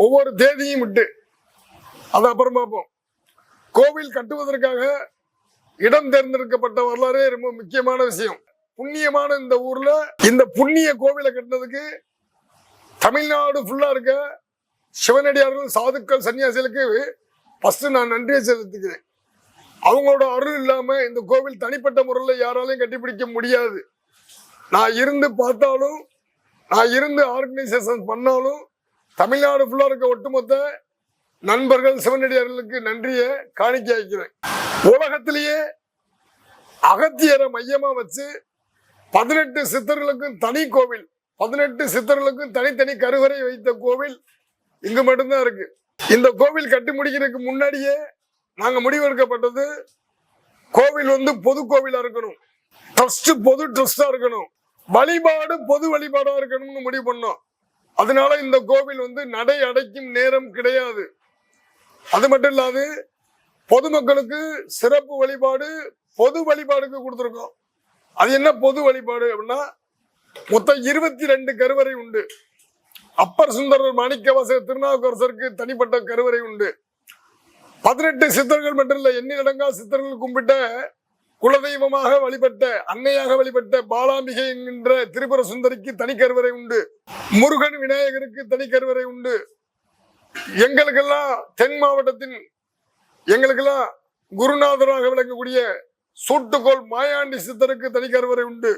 ஒவ்வொரு தேதியும் விட்டு அதை அப்புறம் பார்ப்போம். கோவில் கட்டுவதற்காக இடம் தேர்ந்தெடுக்கப்பட்ட வரலாறு ரொம்ப முக்கியமான விஷயம். புண்ணியமான இந்த ஊர்ல இந்த புண்ணிய கோவிலை கட்டினதுக்கு தமிழ்நாடு ஃபுல்லா இருக்க சிவனடியார்கள், சாதுக்கள், சன்னியாசிகளுக்கு ஃபர்ஸ்ட் நான் நன்றியை செலுத்துகிறேன். அவங்களோட அருள் இல்லாம இந்த கோவில் தனிப்பட்ட முறையில் யாராலையும் கட்டிப்பிடிக்க முடியாது. நான் இருந்து பார்த்தாலும், நான் இருந்து ஆர்கனைசேஷன் பண்ணாலும் தமிழ்நாடு ஃபுல்லா இருக்க ஒட்டுமொத்த நண்பர்கள், சிவனடியார்களுக்கு நன்றியை காணிக்க வைக்கிறேன். உலகத்திலேயே அகத்தியரை மையமா வச்சு 18 சித்தர்களுக்கும் தனி கோவில், 18 சித்தர்களுக்கும் தனித்தனி கருவறை வைத்த கோவில் இங்கு மட்டும்தான் இருக்கு. இந்த கோவில் கட்டி முடிக்கிறதுக்கு முன்னாடியே நாங்க முடிவெடுக்கப்பட்டது, கோவில் பொது கோவிலா இருக்கணும், ட்ரஸ்ட் பொது ட்ரஸ்டா இருக்கணும், வழிபாடு பொது வழிபாடா இருக்கணும்னு முடிவு பண்ணோம். அதனால இந்த கோவில் நடை அடைக்கும் நேரம் கிடையாது. அது மட்டும் இல்லாது பொதுமக்களுக்கு சிறப்பு வழிபாடு, பொது வழிபாடுக்கு கொடுத்துருக்கோம். அது என்ன பொது வழிபாடு அப்படின்னா, மொத்தம் 22 கருவறை உண்டு. அப்பர் சுந்தரர், மாணிக்கவாசகர், திருநாவுக்கரசருக்கு தனிப்பட்ட கருவறை உண்டு. 18 சித்தர்கள் மட்டும் இல்ல, எண்ணிலடங்கா சித்தர்கள் கும்பிட்ட குலதெய்வமாக வழிபட்ட, அன்னையாக வழிபட்ட பாலாம்பிகை என்கின்ற திரிபுர சுந்தரிக்கு தனி கருவறை உண்டு. முருகன், விநாயகருக்கு தனி கருவறை உண்டு. எங்களுக்கெல்லாம் தென் மாவட்டத்தின் எங்களுக்கெல்லாம் குருநாதராக விளங்கக்கூடிய சூட்டுக்கோள் மாயாண்டி சித்தருக்கு தனி கருவறை உண்டு.